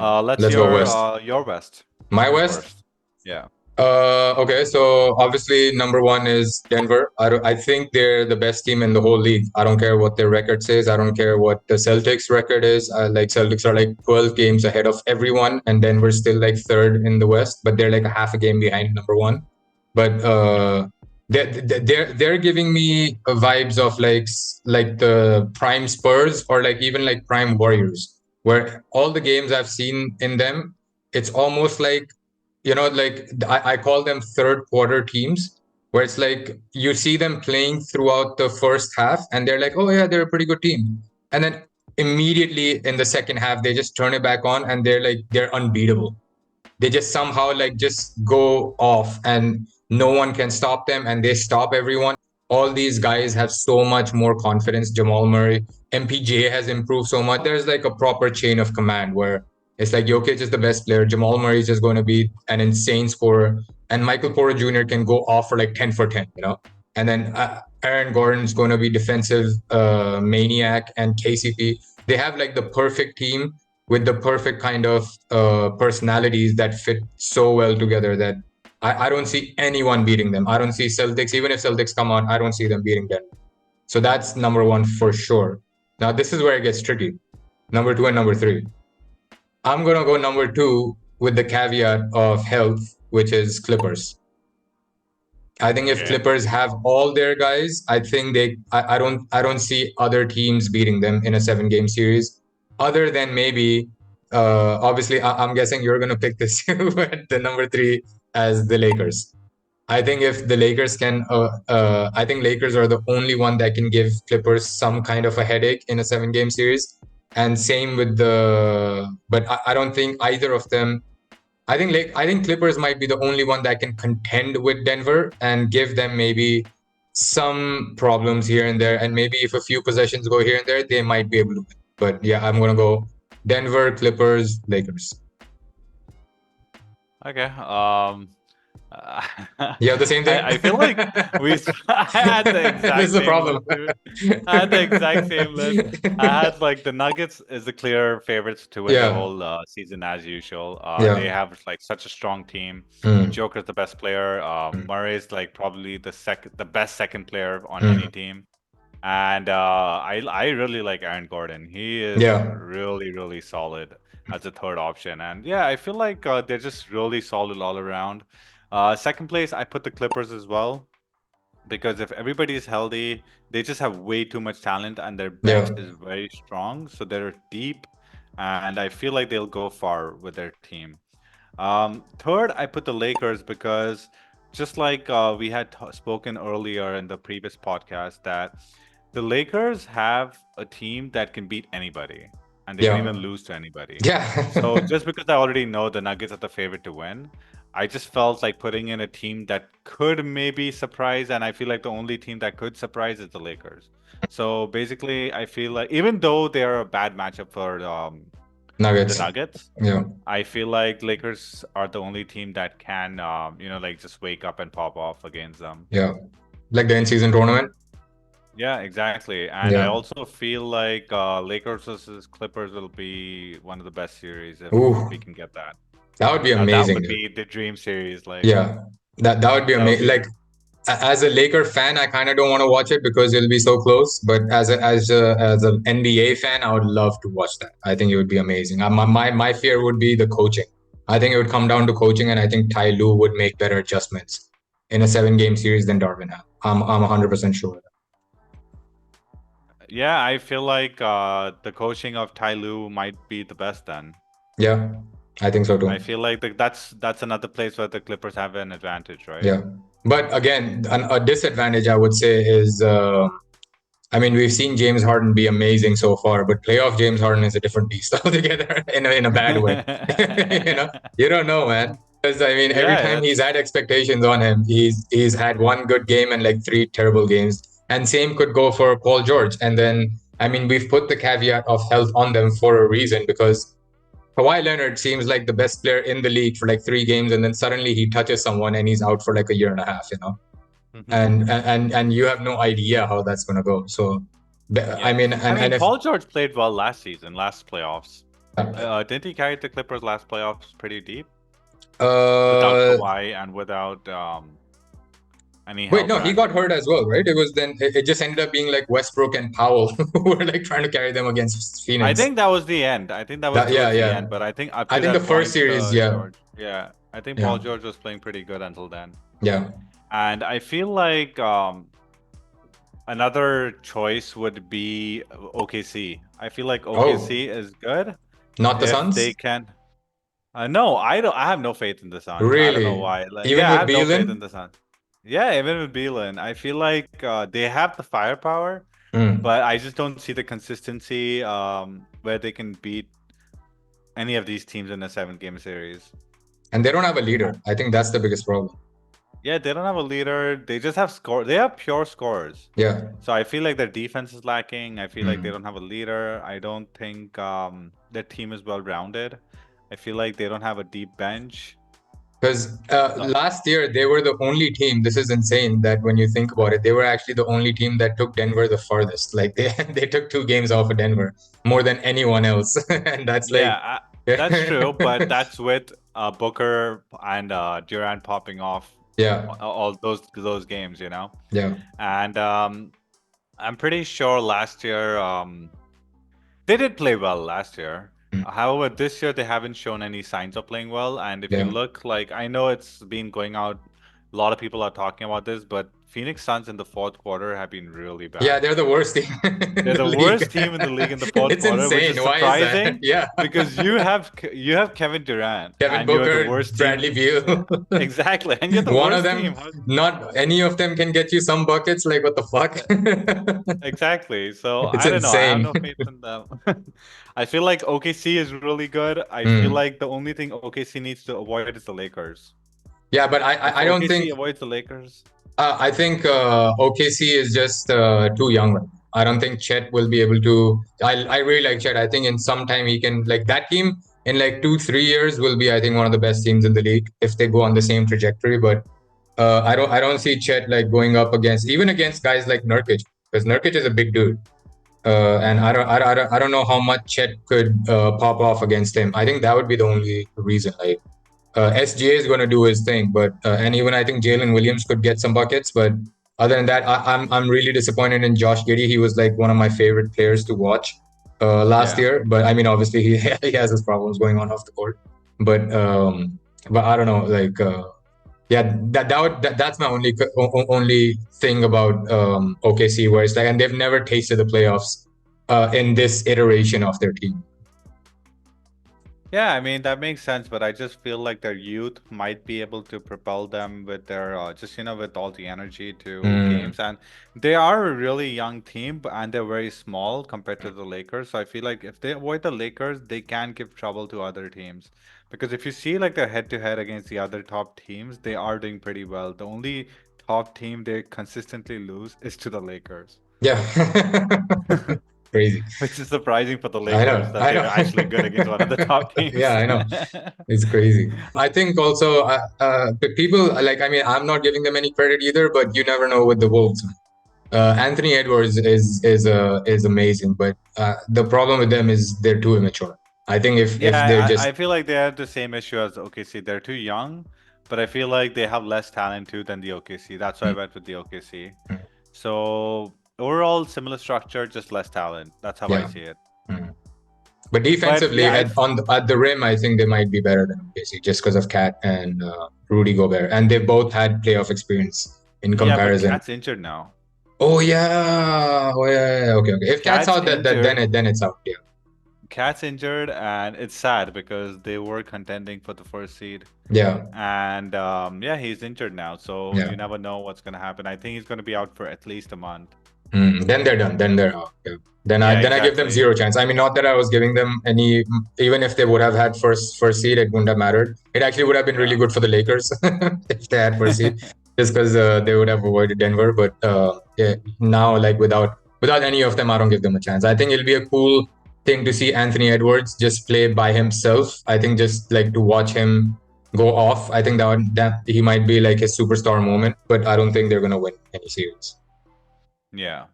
Let's Let's go West. your West My West? first. Yeah. Okay, so obviously number one is Denver. I think they're the best team in the whole league. I don't care what their record says. I don't care what the Celtics record is. Like Celtics are like 12 games ahead of everyone, and Denver's still like third in the West, but they're like a half a game behind number one. But they're giving me vibes of like the prime Spurs or like even like prime Warriors, where all the games I've seen in them, it's almost like like I call them third quarter teams, where it's like you see them playing throughout the first half and they're like, oh yeah, they're a pretty good team. And then immediately in the second half, they just turn it back on and they're unbeatable. They just somehow like just go off and no one can stop them and they stop everyone. All these guys have so much more confidence. Jamal Murray, MPJ has improved so much. There's like a proper chain of command where it's like Jokic is the best player. Jamal Murray is just going to be an insane scorer. And Michael Porter Jr. can go off for like 10 for 10, And then Aaron Gordon's going to be defensive maniac and KCP. They have like the perfect team with the perfect kind of personalities that fit so well together that I don't see anyone beating them. I don't see Celtics, even if Celtics come on, I don't see them beating Denver. So that's number one for sure. Now, this is where it gets tricky. Number two and number three. I'm going to go number two with the caveat of health, which is Clippers. I think if Clippers have all their guys, I think I don't see other teams beating them in a 7-game series. Other than maybe, obviously, I'm guessing you're going to pick this at the number three as the Lakers. I think if the Lakers can, I think Lakers are the only one that can give Clippers some kind of a headache in a 7-game series. And same with but I don't think either of them. I think Clippers might be the only one that can contend with Denver and give them maybe some problems here and there. And maybe if a few possessions go here and there, they might be able to win. But yeah, I'm going to go Denver, Clippers, Lakers. Okay. You have the same thing? I feel like I had the exact This is the same problem. list. I had the exact same list. I had like the Nuggets is the clear favorites to win the whole season as usual. They have like such a strong team. Joker's the best player. Murray's like probably the best second player on any team. And I really like Aaron Gordon. He is really, really solid as a third option. And yeah, I feel like they're just really solid all around. Second place, I put the Clippers as well, because if everybody is healthy, they just have way too much talent and their bench is very strong. So they're deep, and I feel like they'll go far with their team. Third, I put the Lakers because just like we had spoken earlier in the previous podcast, that the Lakers have a team that can beat anybody and they can even lose to anybody. So just because I already know the Nuggets are the favorite to win, I just felt like putting in a team that could maybe surprise, and I feel like the only team that could surprise is the Lakers. So basically, I feel like even though they're a bad matchup for the Nuggets, I feel like Lakers are the only team that can, like just wake up and pop off against them. Yeah, like the in-season tournament. Yeah, exactly. And I also feel like Lakers versus Clippers will be one of the best series if we can get that. That would be amazing. That would be the dream series. Like that would be amazing. Like as a Laker fan, I kind of don't want to watch it because it'll be so close. But as an NBA fan, I would love to watch that. I think it would be amazing. My fear would be the coaching. I think it would come down to coaching, and I think Ty Lue would make better adjustments in a 7-game series than Darvin have. I'm 100% sure of that. Yeah, I feel like the coaching of Ty Lue might be the best then. Yeah, I think so too. I feel like that's another place where the Clippers have an advantage, right? Yeah, but again, a disadvantage I would say is, we've seen James Harden be amazing so far, but playoff James Harden is a different beast altogether in a bad way. You don't know, man. Because every time he's had expectations on him, he's had one good game and like 3 terrible games. And same could go for Paul George. And then, we've put the caveat of health on them for a reason, because Kawhi Leonard seems like the best player in the league for like 3 games, and then suddenly he touches someone and he's out for like a year and a half, and you have no idea how that's going to go. So, Paul George played well last playoffs. Didn't he carry the Clippers last playoffs pretty deep? Without Kawhi and without any help. Wait, no, he got hurt as well, right? It just ended up being like Westbrook and Powell who were like trying to carry them against Phoenix. I think that was the end. I think that was the end. But I think up to that the first point, series, George, I think Paul George was playing pretty good until then. Yeah. And I feel like another choice would be OKC. I feel like OKC is good. Not the Suns? They can. No, I don't. I have no faith in the Suns. Really? I don't know why. Like, even with I have Beelan? No faith in the Suns. Yeah, even with Beelan, I feel like they have the firepower, but I just don't see the consistency where they can beat any of these teams in a 7-game series. And they don't have a leader. I think that's the biggest problem. Yeah, they don't have a leader. They just have score. They have pure scorers. Yeah. So I feel like their defense is lacking. I feel like they don't have a leader. I don't think their team is well rounded. I feel like they don't have a deep bench. Because last year, they were the only team, this is insane that when you think about it, they were actually the only team that took Denver the farthest. Like they took 2 games off of Denver more than anyone else. And that's like... that's true. But that's with Booker and Durant popping off. Yeah. All those games, you know? Yeah. And I'm pretty sure last year, they did play well last year. However, this year they haven't shown any signs of playing well. And if you look, like, I know it's been going out, a lot of people are talking about this, but Phoenix Suns in the fourth quarter have been really bad. Yeah, they're the worst team. They're the worst team in the league in the fourth quarter, insane. Which is surprising. Yeah, because you have Kevin Durant, Kevin Booker, the worst Bradley Beal. Exactly, and you're the one worst of them. Team. Not any of them can get you some buckets. Like, what the fuck? Exactly. So it's I don't insane. know. I have no faith in them. I feel like OKC is really good. I feel like the only thing OKC needs to avoid is the Lakers. Yeah, but I don't think OKC avoids the Lakers. I think OKC is just too young. I don't think Chet will be able to. I really like Chet. I think in some time he can, like, that team in like 2-3 years will be, I think, one of the best teams in the league if they go on the same trajectory. But I don't see Chet like going up against guys like Nurkic, because Nurkic is a big dude. And I don't know how much Chet could pop off against him. I think that would be the only reason. Like, SGA is going to do his thing, but and even I think Jalen Williams could get some buckets. But other than that, I'm really disappointed in Josh Giddey. He was like one of my favorite players to watch last year. But I mean, obviously he has his problems going on off the court. But I don't know. Like, that's my only thing about OKC, where it's like, and they've never tasted the playoffs in this iteration of their team. Yeah, I mean, that makes sense, but I just feel like their youth might be able to propel them with their with all the energy to games. And they are a really young team, and they're very small compared to the Lakers. So I feel like if they avoid the Lakers, they can give trouble to other teams. Because if you see like their head-to-head against the other top teams, they are doing pretty well. The only top team they consistently lose is to the Lakers. Yeah. Crazy. Which is surprising for the Lakers that they're actually good against one of the top teams. Yeah, I know. It's crazy. I think also people, like, I mean, I'm not giving them any credit either, but you never know with the Wolves. Anthony Edwards is amazing, but the problem with them is they're too immature. I think if they're just... I feel like they have the same issue as OKC. They're too young, but I feel like they have less talent too than the OKC. That's why I went with the OKC. So overall, similar structure, just less talent. That's how I see it. But defensively, at the rim, I think they might be better than OKC just because of Cat and Rudy Gobert, and they both had playoff experience in comparison. Yeah, but Cat's injured now. Oh yeah. Okay. If Cat's out, then it's out. Yeah. Cat's injured, and it's sad because they were contending for the first seed. Yeah. And he's injured now, so you never know what's gonna happen. I think he's gonna be out for at least a month. Then they're done. Then they're out. Yeah. Then I give them zero chance. I mean, not that I was giving them any. Even if they would have had first seed, it wouldn't have mattered. It actually would have been really good for the Lakers if they had first seed, just because they would have avoided Denver. But now, like, without any of them, I don't give them a chance. I think it'll be a cool thing to see Anthony Edwards just play by himself. I think just like to watch him go off. I think that he might be like a superstar moment, but I don't think they're gonna win any series. Yeah.